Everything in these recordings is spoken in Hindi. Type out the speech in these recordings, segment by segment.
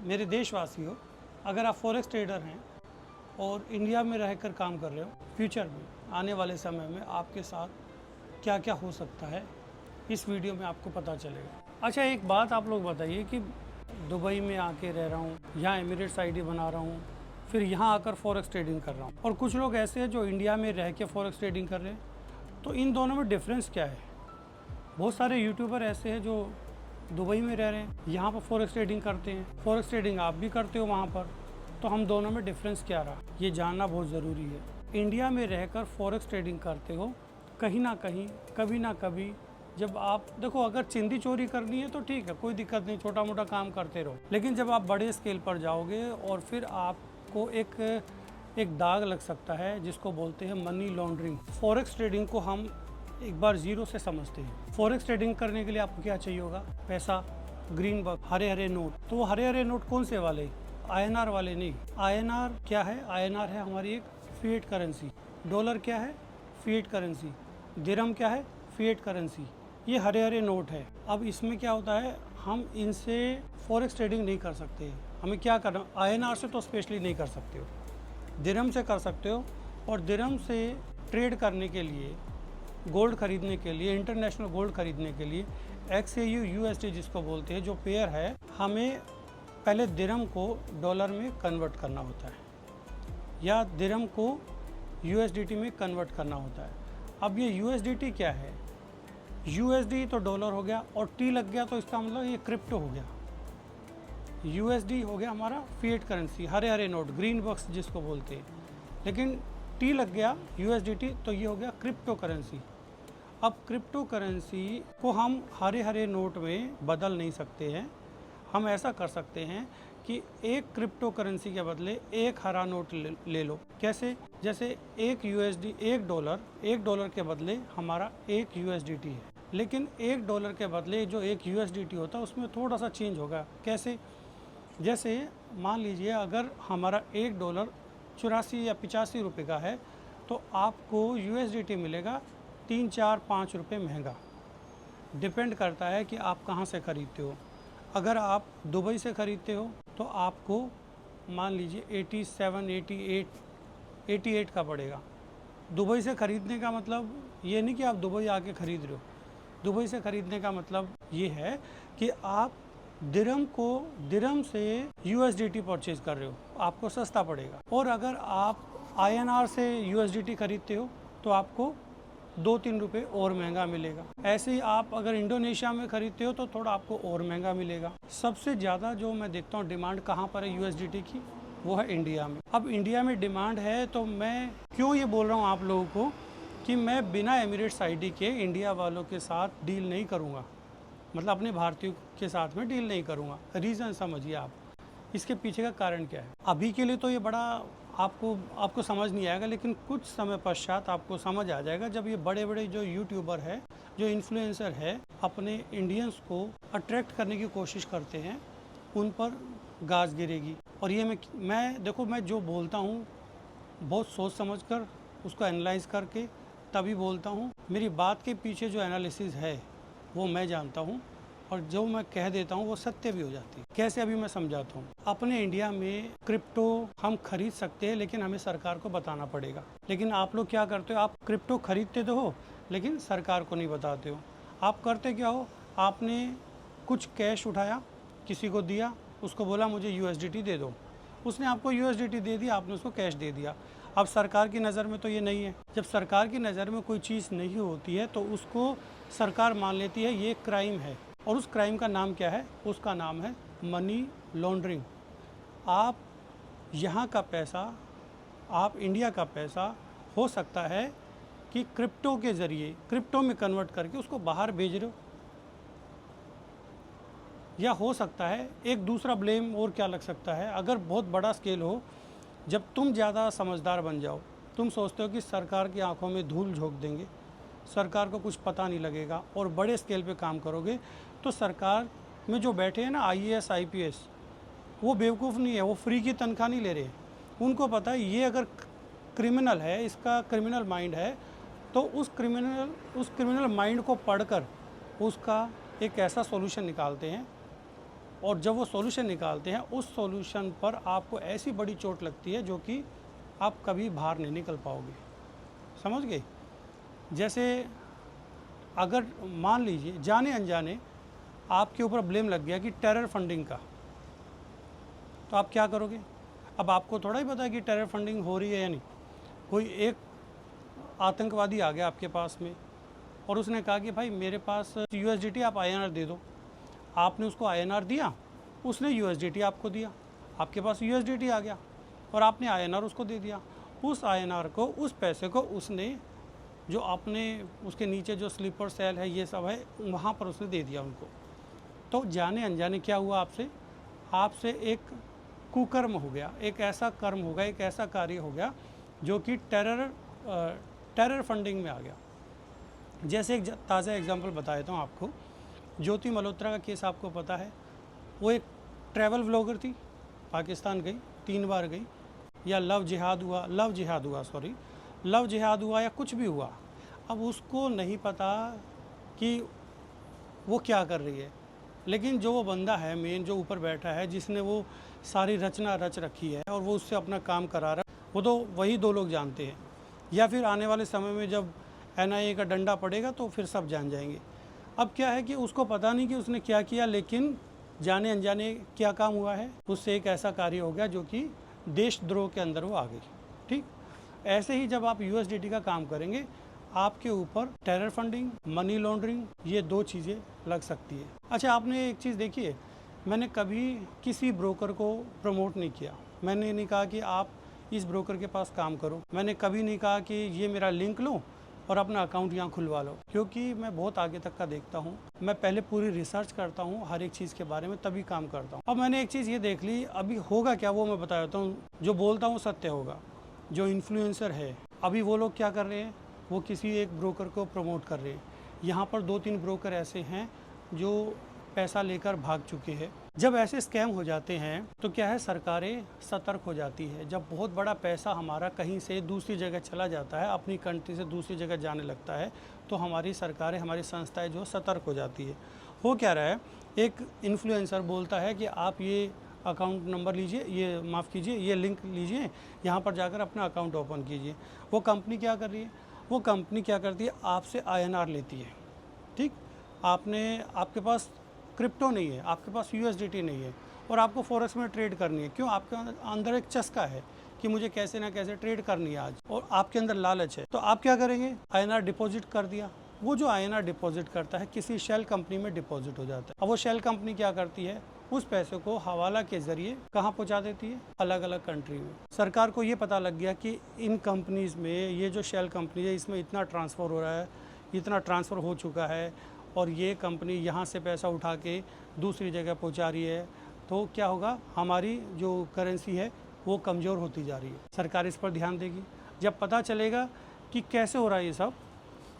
मेरे देशवासियों, अगर आप फॉरेक्स ट्रेडर हैं और इंडिया में रहकर काम कर रहे हो, फ्यूचर में आने वाले समय में आपके साथ क्या क्या हो सकता है, इस वीडियो में आपको पता चलेगा। अच्छा, एक बात आप लोग बताइए कि दुबई में आके रह रहा हूँ, यहाँ एमिरेट्स आईडी बना रहा हूँ, फिर यहाँ आकर फॉरेक्स ट्रेडिंग कर रहा हूँ, और कुछ लोग ऐसे हैं जो इंडिया में रह के फॉरेक्स ट्रेडिंग कर रहे हैं। तो इन दोनों में डिफरेंस क्या है? बहुत सारे यूट्यूबर ऐसे हैं जो दुबई में रह रहे हैं, यहाँ पर फॉरेक्स ट्रेडिंग करते हैं, फॉरेक्स ट्रेडिंग आप भी करते हो वहाँ पर। तो हम दोनों में डिफरेंस क्या रहा, ये जानना बहुत ज़रूरी है। इंडिया में रहकर फॉरेक्स ट्रेडिंग करते हो, कहीं ना कहीं कभी ना कभी जब आप देखो, अगर चिंदी चोरी करनी है तो ठीक है, कोई दिक्कत नहीं, छोटा मोटा काम करते रहो। लेकिन जब आप बड़े स्केल पर जाओगे और फिर आपको एक दाग लग सकता है जिसको बोलते हैं मनी लॉन्ड्रिंग। फॉरेक्स ट्रेडिंग को हम एक बार जीरो से समझते हैं। फॉरेक्स ट्रेडिंग करने के लिए आपको क्या चाहिए होगा? पैसा, ग्रीन बक, हरे हरे नोट। तो वो हरे हरे नोट कौन से वाले? INR वाले नहीं। INR क्या है? INR है हमारी एक फिएट करेंसी। डॉलर क्या है? Fiat currency. दिरहम क्या है? Fiat currency. ये हरे हरे नोट है। अब इसमें क्या होता है, हम इनसे फॉरेक्स ट्रेडिंग नहीं कर सकते। हमें क्या करना? INR से तो स्पेशली नहीं कर सकते हो, दिरहम से कर सकते हो। और दिरहम से ट्रेड करने के लिए, गोल्ड खरीदने के लिए, इंटरनेशनल गोल्ड खरीदने के लिए XAU USD जिसको बोलते हैं, जो पेयर है, हमें पहले दिरहम को डॉलर में कन्वर्ट करना होता है या दिरहम को USDT में कन्वर्ट करना होता है। अब ये USDT क्या है? USD तो डॉलर हो गया, और T लग गया तो इसका मतलब ये क्रिप्टो हो गया। USD हो गया हमारा fiat currency, Hare Hare note, green बक्स जिसको बोलते हैं। लेकिन T लग गया USDT, तो ये हो गया क्रिप्टो करेंसी। अब क्रिप्टो करेंसी को हम हरे हरे नोट में बदल नहीं सकते हैं। हम ऐसा कर सकते हैं कि एक क्रिप्टो करेंसी के बदले एक हरा नोट ले लो। कैसे? जैसे एक डॉलर के बदले हमारा एक USDT है, लेकिन एक डॉलर के बदले जो एक USDT होता है उसमें थोड़ा सा चेंज होगा। कैसे? जैसे मान लीजिए अगर हमारा एक डॉलर 84 या 85 रुपये का है, तो आपको USDT मिलेगा 3, 4, 5 रुपये महंगा। डिपेंड करता है कि आप कहाँ से ख़रीदते हो। अगर आप दुबई से ख़रीदते हो तो आपको मान लीजिए 87, 88 का पड़ेगा। दुबई से ख़रीदने का मतलब ये नहीं कि आप दुबई आके ख़रीद रहे हो। दुबई से ख़रीदने का मतलब ये है कि आप दिरहम से USDT परचेज़ कर रहे हो, आपको सस्ता पड़ेगा। और अगर आप INR से USDT खरीदते हो तो आपको 2-3 रुपये और महंगा मिलेगा। ऐसे ही आप अगर इंडोनेशिया में ख़रीदते हो तो थोड़ा आपको और महंगा मिलेगा। सबसे ज़्यादा जो मैं देखता हूँ डिमांड कहाँ पर है USDT की, वो है इंडिया में। अब इंडिया में डिमांड है तो मैं क्यों ये बोल रहा हूँ आप लोगों को कि मैं बिना एमिरेट्स ID के इंडिया वालों के साथ डील नहीं करूँगा, मतलब अपने भारतीयों के साथ में डील नहीं करूँगा। रीज़न समझिए आप, इसके पीछे का कारण क्या है। अभी के लिए तो ये बड़ा आपको समझ नहीं आएगा, लेकिन कुछ समय पश्चात आपको समझ आ जाएगा, जब ये बड़े बड़े जो यूट्यूबर है, जो इन्फ्लुएंसर है, अपने इंडियंस को अट्रैक्ट करने की कोशिश करते हैं, उन पर गाज गिरेगी। और ये मैं जो बोलता हूँ बहुत सोच समझ कर, उसको एनालाइज करके तभी बोलता हूँ। मेरी बात के पीछे जो एनालिसिस है वो मैं जानता हूँ, और जो मैं कह देता हूँ वो सत्य भी हो जाती है। कैसे? अभी मैं समझाता हूँ। अपने इंडिया में क्रिप्टो हम खरीद सकते हैं, लेकिन हमें सरकार को बताना पड़ेगा। लेकिन आप लोग क्या करते हो? आप क्रिप्टो खरीदते तो हो, लेकिन सरकार को नहीं बताते हो। आप करते क्या हो? आपने कुछ कैश उठाया, किसी को दिया, उसको बोला मुझे USDT दे दो, उसने आपको USDT दे दिया, आपने उसको कैश दे दिया। अब सरकार की नज़र में तो ये नहीं है। जब सरकार की नज़र में कोई चीज़ नहीं होती है तो उसको सरकार मान लेती है ये क्राइम है, और उस क्राइम का नाम क्या है? उसका नाम है मनी लॉन्ड्रिंग। आप यहाँ का पैसा, आप इंडिया का पैसा हो सकता है कि क्रिप्टो के ज़रिए, क्रिप्टो में कन्वर्ट करके उसको बाहर भेज रहे हो, या हो सकता है एक दूसरा ब्लेम और क्या लग सकता है, अगर बहुत बड़ा स्केल हो, जब तुम ज़्यादा समझदार बन जाओ, तुम सोचते हो कि सरकार की आंखों में धूल झोंक देंगे, सरकार को कुछ पता नहीं लगेगा, और बड़े स्केल पे काम करोगे, तो सरकार में जो बैठे हैं ना IAS IPS, वो बेवकूफ़ नहीं है, वो फ्री की तनख्वाह नहीं ले रहे। उनको पता है ये अगर क्रिमिनल है, इसका क्रिमिनल माइंड है, तो उस क्रिमिनल माइंड को पढ़कर उसका एक ऐसा सॉल्यूशन निकालते हैं और जब वो सॉल्यूशन निकालते हैं उस सॉल्यूशन पर आपको ऐसी बड़ी चोट लगती है जो कि आप कभी बाहर नहीं निकल पाओगे। समझ गए? जैसे अगर मान लीजिए जाने अनजाने आपके ऊपर ब्लेम लग गया कि टेरर फंडिंग का, तो आप क्या करोगे? अब आपको थोड़ा ही पता है कि टेरर फंडिंग हो रही है या नहीं। कोई एक आतंकवादी आ गया आपके पास में और उसने कहा कि भाई मेरे पास USDT आप INR दे दो। आपने उसको INR दिया, उसने USDT आपको दिया, आपके पास USDT आ गया और आपने INR उसको दे दिया। उस INR को, उस पैसे को उसने जो आपने उसके नीचे जो स्लीपर सेल है ये सब है वहाँ पर उसने दे दिया उनको। तो जाने अनजाने क्या हुआ आपसे एक कुकर्म हो गया, एक ऐसा कर्म हो गया, एक ऐसा कार्य हो गया जो कि टेरर फंडिंग में आ गया। जैसे एक ताज़ा एग्जांपल बता देता हूँ आपको। ज्योति मल्होत्रा का केस आपको पता है। वो एक ट्रैवल व्लॉगर थी, पाकिस्तान गई, 3 बार गई, या लव जिहाद हुआ या कुछ भी हुआ। अब उसको नहीं पता कि वो क्या कर रही है, लेकिन जो वो बंदा है मेन जो ऊपर बैठा है जिसने वो सारी रचना रच रखी है और वो उससे अपना काम करा रहा है, वो तो वही 2 लोग जानते हैं। या फिर आने वाले समय में जब NIA का डंडा पड़ेगा तो फिर सब जान जाएंगे। अब क्या है कि उसको पता नहीं कि उसने क्या किया, लेकिन जाने अनजाने क्या काम हुआ है, उससे एक ऐसा कार्य हो गया जो कि देशद्रोह के अंदर वो आ गई। ठीक ऐसे ही जब आप USDT का काम करेंगे आपके ऊपर टेरर फंडिंग, मनी लॉन्ड्रिंग, ये 2 चीज़ें लग सकती है। अच्छा, आपने एक चीज़ देखी है, मैंने कभी किसी ब्रोकर को प्रमोट नहीं किया। मैंने नहीं कहा कि आप इस ब्रोकर के पास काम करो, मैंने कभी नहीं कहा कि ये मेरा लिंक लो और अपना अकाउंट यहाँ खुलवा लो, क्योंकि मैं बहुत आगे तक का देखता हूँ। मैं पहले पूरी रिसर्च करता हूँ हर एक चीज़ के बारे में, तभी काम करता हूँ। अब मैंने एक चीज़ ये देख ली, अभी होगा क्या वो मैं बता देता हूँ। जो बोलता हूँ सत्य होगा। जो इन्फ्लुएंसर है अभी वो लोग क्या कर रहे हैं, वो किसी एक ब्रोकर को प्रमोट कर रहे हैं। यहाँ पर 2-3 ब्रोकर ऐसे हैं जो पैसा लेकर भाग चुके हैं। जब ऐसे स्कैम हो जाते हैं तो क्या है, सरकारें सतर्क हो जाती है। जब बहुत बड़ा पैसा हमारा कहीं से दूसरी जगह चला जाता है, अपनी कंट्री से दूसरी जगह जाने लगता है, तो हमारी सरकारें, हमारी संस्थाएं जो सतर्क हो जाती है। हो क्या रहा है, एक इन्फ्लुएंसर बोलता है कि आप ये अकाउंट नंबर लीजिए, ये माफ़ कीजिए, ये लिंक लीजिए, यहाँ पर जाकर अपना अकाउंट ओपन कीजिए। वो कंपनी क्या कर रही है, वो कंपनी क्या करती है, आपसे INR लेती है। ठीक, आपके पास क्रिप्टो नहीं है, आपके पास USDT नहीं है और आपको फॉरेक्स में ट्रेड करनी है। क्यों? आपके अंदर एक चस्का है कि मुझे कैसे ना कैसे ट्रेड करनी है आज, और आपके अंदर लालच है। तो आप क्या करेंगे, INR डिपॉजिट कर दिया। वो जो INR डिपॉजिट करता है किसी शेल कंपनी में डिपॉजिट हो जाता है। अब वो शेल कंपनी क्या करती है, उस पैसे को हवाला के जरिए कहाँ पहुँचा देती है, अलग अलग कंट्री में। सरकार को ये पता लग गया कि इन कंपनीज में, ये जो शेल कंपनी है इसमें इतना ट्रांसफ़र हो रहा है, इतना ट्रांसफ़र हो चुका है और ये कंपनी यहाँ से पैसा उठा के दूसरी जगह पहुँचा रही है, तो क्या होगा, हमारी जो करेंसी है वो कमज़ोर होती जा रही है। सरकार इस पर ध्यान देगी। जब पता चलेगा कि कैसे हो रहा है ये सब,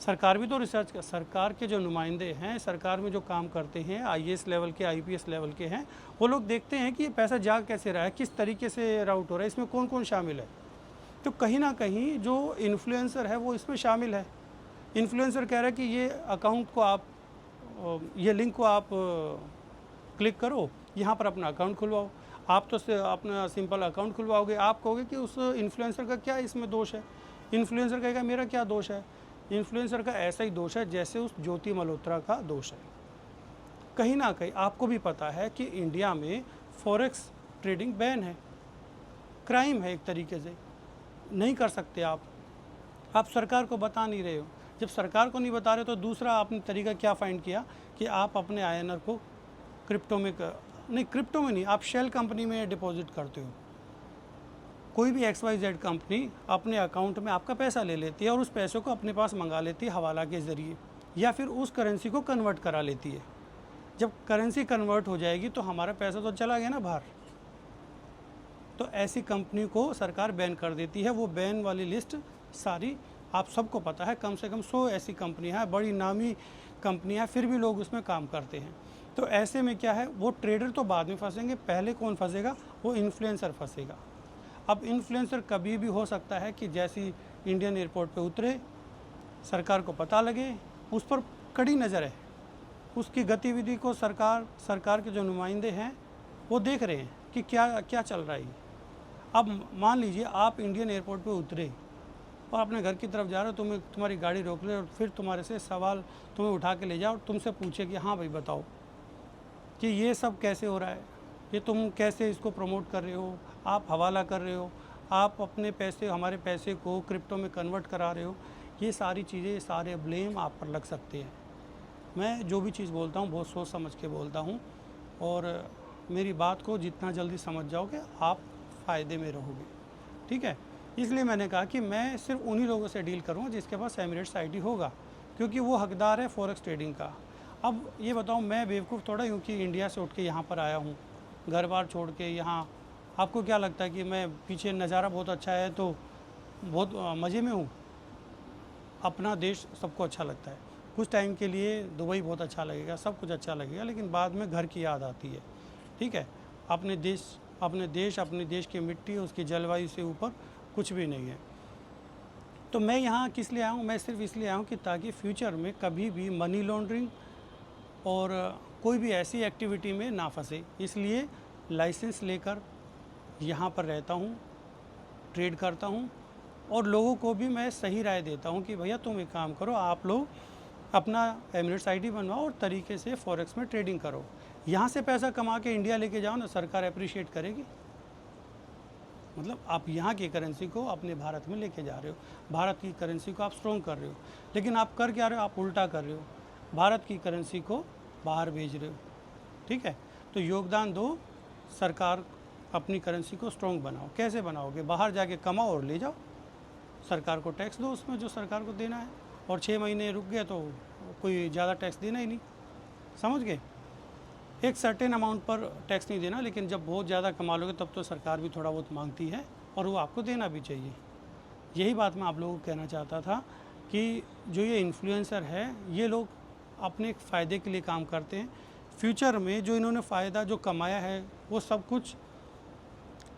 सरकार भी तो रिसर्च कर, सरकार के जो नुमाइंदे हैं, सरकार में जो काम करते हैं, IAS लेवल के, IPS लेवल के हैं, वो लोग देखते हैं कि ये पैसा जा कैसे रहा है, किस तरीके से राउट हो रहा है, इसमें कौन कौन शामिल है। तो कहीं ना कहीं जो इन्फ्लुएंसर है वो इसमें शामिल है। इन्फ्लुएंसर कह रहा है कि ये अकाउंट को आप, ये लिंक को आप क्लिक करो, यहाँ पर अपना अकाउंट खुलवाओ। आप तो अपना सिंपल अकाउंट खुलवाओगे, आप कहोगे कि उस इन्फ्लुएंसर का क्या इसमें दोष है। इन्फ्लुएंसर कहेगा मेरा क्या दोष है। इन्फ्लुएंसर का ऐसा ही दोष है जैसे उस ज्योति मल्होत्रा का दोष है। कहीं ना कहीं आपको भी पता है कि इंडिया में फॉरेक्स ट्रेडिंग बैन है, क्राइम है, एक तरीके से नहीं कर सकते आप सरकार को बता नहीं रहे हो। जब सरकार को नहीं बता रहे तो दूसरा आपने तरीका क्या फाइंड किया कि आप अपने INR को क्रिप्टो में नहीं, क्रिप्टो में नहीं, आप शेल कंपनी में डिपॉजिट करते हो। कोई भी XYZ कंपनी अपने अकाउंट में आपका पैसा ले लेती है और उस पैसे को अपने पास मंगा लेती है हवाला के ज़रिए, या फिर उस करेंसी को कन्वर्ट करा लेती है। जब करेंसी कन्वर्ट हो जाएगी तो हमारा पैसा तो चला गया ना बाहर। तो ऐसी कंपनी को सरकार बैन कर देती है। वो बैन वाली लिस्ट सारी आप सबको पता है, कम से कम 100 ऐसी कंपनियां हैं, बड़ी नामी कंपनियां, फिर भी लोग उसमें काम करते हैं। तो ऐसे में क्या है, वो ट्रेडर तो बाद में फंसेंगे, पहले कौन फंसेगा, वो इन्फ्लुएंसर फंसेगा। अब इन्फ्लुएंसर कभी भी हो सकता है कि जैसी इंडियन एयरपोर्ट पे उतरे, सरकार को पता लगे, उस पर कड़ी नज़र है, उसकी गतिविधि को सरकार के जो नुमाइंदे हैं वो देख रहे हैं कि क्या क्या चल रहा है। अब मान लीजिए आप इंडियन एयरपोर्ट पे उतरे और अपने घर की तरफ जा रहे हो, तुम्हारी गाड़ी रोक ले और फिर तुम्हारे से सवाल तुम्हें उठा के ले जाओ और तुमसे पूछे कि हाँ भाई बताओ कि ये सब कैसे हो रहा है, ये तुम कैसे इसको प्रमोट कर रहे हो, आप हवाला कर रहे हो, आप अपने पैसे हमारे पैसे को क्रिप्टो में कन्वर्ट करा रहे हो। ये सारी चीज़ें, सारे ब्लेम आप पर लग सकते हैं। मैं जो भी चीज़ बोलता हूँ बहुत सोच समझ के बोलता हूँ और मेरी बात को जितना जल्दी समझ जाओगे आप फ़ायदे में रहोगे, ठीक है। इसलिए मैंने कहा कि मैं सिर्फ उन्हीं लोगों से डील करूँगा जिसके पास एमिरेट्स आईडी होगा, क्योंकि वो हकदार है फॉरेक्स ट्रेडिंग का। अब ये बताओ, मैं बेवकूफ़ थोड़ा हूँ कि इंडिया से उठ के यहाँ पर आया हूँ, घर बार छोड़ के यहाँ। आपको क्या लगता है कि मैं पीछे नज़ारा बहुत अच्छा है तो बहुत मज़े में हूँ? अपना देश सबको अच्छा लगता है, कुछ टाइम के लिए दुबई बहुत अच्छा लगेगा, सब कुछ अच्छा लगेगा, लेकिन बाद में घर की याद आती है, ठीक है। अपने देश की मिट्टी, उसकी जलवायु से ऊपर कुछ भी नहीं है। तो मैं यहाँ किस लिए आया हूँ? मैं सिर्फ इसलिए आया हूँ कि ताकि फ्यूचर में कभी भी मनी लॉन्ड्रिंग और कोई भी ऐसी एक्टिविटी में ना फंसे, इसलिए लाइसेंस लेकर यहाँ पर रहता हूँ, ट्रेड करता हूँ और लोगों को भी मैं सही राय देता हूँ कि भैया तुम एक काम करो, आप लोग अपना एमिरेट्स आईडी बनवाओ और तरीके से फॉरेक्स में ट्रेडिंग करो। यहाँ से पैसा कमा के इंडिया लेके जाओ ना, सरकार अप्रिशिएट करेगी। मतलब आप यहाँ की करेंसी को अपने भारत में लेके जा रहे हो, भारत की करेंसी को आप स्ट्रॉन्ग कर रहे हो, लेकिन आप कर क्या रहे हो? आप उल्टा कर रहे हो, भारत की करेंसी को बाहर भेज रहे हो, ठीक है। तो योगदान दो, सरकार अपनी करेंसी को स्ट्रॉन्ग बनाओ। कैसे बनाओगे? बाहर जाके कमाओ और ले जाओ, सरकार को टैक्स दो उसमें जो सरकार को देना है, और 6 महीने रुक गए तो कोई ज़्यादा टैक्स देना ही नहीं, समझ गए। एक सर्टेन अमाउंट पर टैक्स नहीं देना, लेकिन जब बहुत ज़्यादा कमा लोगे तब तो सरकार भी थोड़ा बहुत मांगती है और वो आपको देना भी चाहिए। यही बात मैं आप लोगों को कहना चाहता था कि जो ये इन्फ्लुएंसर है, ये लोग अपने फ़ायदे के लिए काम करते हैं। फ्यूचर में जो इन्होंने फ़ायदा जो कमाया है वो सब कुछ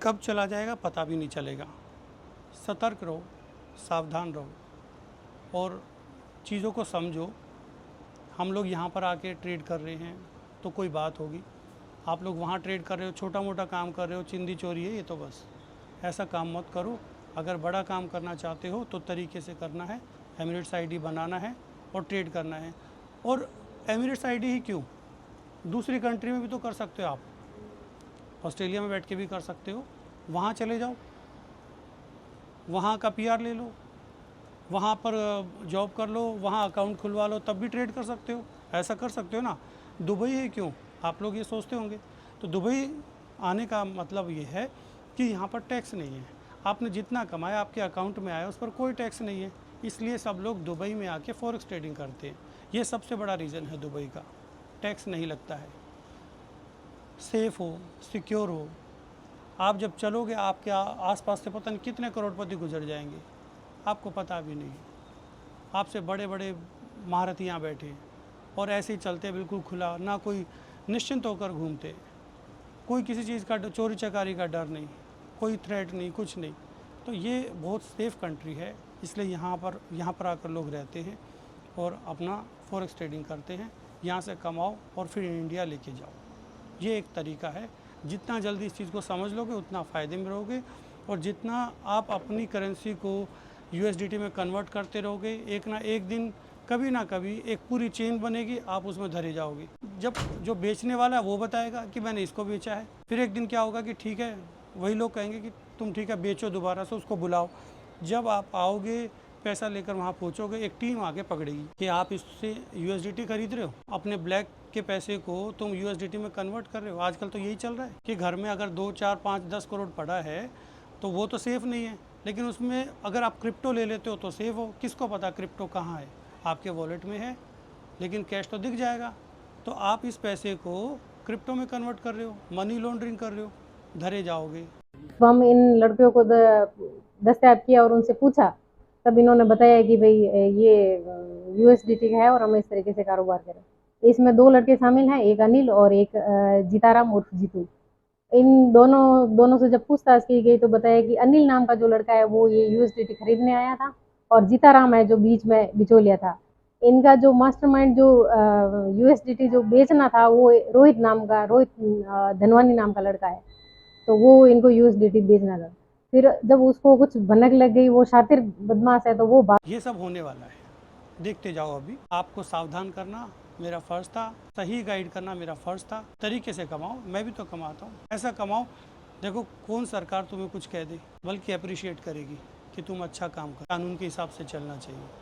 कब चला जाएगा पता भी नहीं चलेगा। सतर्क रहो, सावधान रहो और चीज़ों को समझो। हम लोग यहाँ पर आके ट्रेड कर रहे हैं तो कोई बात होगी, आप लोग वहाँ ट्रेड कर रहे हो, छोटा मोटा काम कर रहे हो, चिंदी चोरी है ये तो, बस ऐसा काम मत करो। अगर बड़ा काम करना चाहते हो तो तरीके से करना है, एमिरेट्स आईडी बनाना है और ट्रेड करना है। और एमिरेट्स आईडी ही क्यों, दूसरी कंट्री में भी तो कर सकते हो आप, ऑस्ट्रेलिया में बैठ के भी कर सकते हो, वहाँ चले जाओ, वहाँ का पीआर ले लो, वहाँ पर जॉब कर लो, वहाँ अकाउंट खुलवा लो, तब भी ट्रेड कर सकते हो, ऐसा कर सकते हो ना। दुबई है क्यों, आप लोग ये सोचते होंगे। तो दुबई आने का मतलब ये है कि यहाँ पर टैक्स नहीं है, आपने जितना कमाया आपके अकाउंट में आया उस पर कोई टैक्स नहीं है, इसलिए सब लोग दुबई में आके फॉरेक्स ट्रेडिंग करते हैं। ये सबसे बड़ा रीज़न है दुबई का, टैक्स नहीं लगता है, सेफ़ हो, सिक्योर हो। आप जब चलोगे आपके आसपास से पता नहीं कितने करोड़पति गुजर जाएंगे, आपको पता भी नहीं। आपसे बड़े बड़े महारथी यहाँ बैठे हैं और ऐसे ही चलते बिल्कुल खुला, ना कोई निश्चिंत होकर घूमते, कोई किसी चीज़ का चोरी चकारी का डर नहीं, कोई थ्रेट नहीं, कुछ नहीं। तो ये बहुत सेफ़ कंट्री है, इसलिए यहाँ पर आकर लोग रहते हैं और अपना फॉरेक्स ट्रेडिंग करते हैं। यहाँ से कमाओ और फिर इंडिया लेके जाओ, ये एक तरीका है। जितना जल्दी इस चीज़ को समझ लोगे उतना फ़ायदे में रहोगे, और जितना आप अपनी करेंसी को USDT में कन्वर्ट करते रहोगे, एक ना एक दिन कभी ना कभी एक पूरी चेन बनेगी, आप उसमें धरे जाओगे। जब जो बेचने वाला है वो बताएगा कि मैंने इसको बेचा है, फिर एक दिन क्या होगा कि ठीक है, वही लोग कहेंगे कि तुम ठीक है बेचो, दोबारा से उसको बुलाओ। जब आप आओगे पैसा लेकर वहाँ पहुँचोगे, एक टीम आके पकड़ेगी कि आप इससे USDT खरीद रहे हो, अपने ब्लैक के पैसे को तुम USDT में कन्वर्ट कर रहे हो। आजकल तो यही चल रहा है कि घर में अगर 2, 4, 5, 10 करोड़ पड़ा है तो वो तो सेफ़ नहीं है, लेकिन उसमें अगर आप क्रिप्टो ले लेते हो तो सेफ़ हो। किसको पता क्रिप्टो कहाँ है, आपके वॉलेट में है, लेकिन कैश तो दिख जाएगा। तो आप इस पैसे को क्रिप्टो में कन्वर्ट कर रहे हो, मनी लॉन्ड्रिंग कर रहे हो, धरे जाओगे। तो हम इन लड़कियों को दस्तयाब किया और उनसे पूछा, तब इन्होंने बताया कि भाई ये USDT का है और हम इस तरीके से कारोबार करें। इसमें 2 लड़के शामिल हैं, एक अनिल और एक जीताराम उर्फ जीतू। इन दोनों से जब पूछताछ की गई तो बताया कि अनिल नाम का जो लड़का है वो ये USDT खरीदने आया था, और जीताराम है जो बीच में बिचौलिया था। इनका जो मास्टरमाइंड जो यूएसडीटी जो बेचना था वो रोहित धनवानी नाम का लड़का है, तो वो इनको यूएसडीटी बेचना था। फिर जब उसको कुछ भनक लग गई, वो शातिर बदमाश है, तो वो ये सब होने वाला है, देखते जाओ। अभी आपको सावधान करना मेरा फ़र्ज़ था, सही गाइड करना मेरा फ़र्ज़ था। तरीके से कमाओ, मैं भी तो कमाता हूँ, ऐसा कमाओ। देखो कौन सरकार तुम्हें कुछ कह दे, बल्कि अप्रिशिएट करेगी कि तुम अच्छा काम कर। कानून के हिसाब से चलना चाहिए।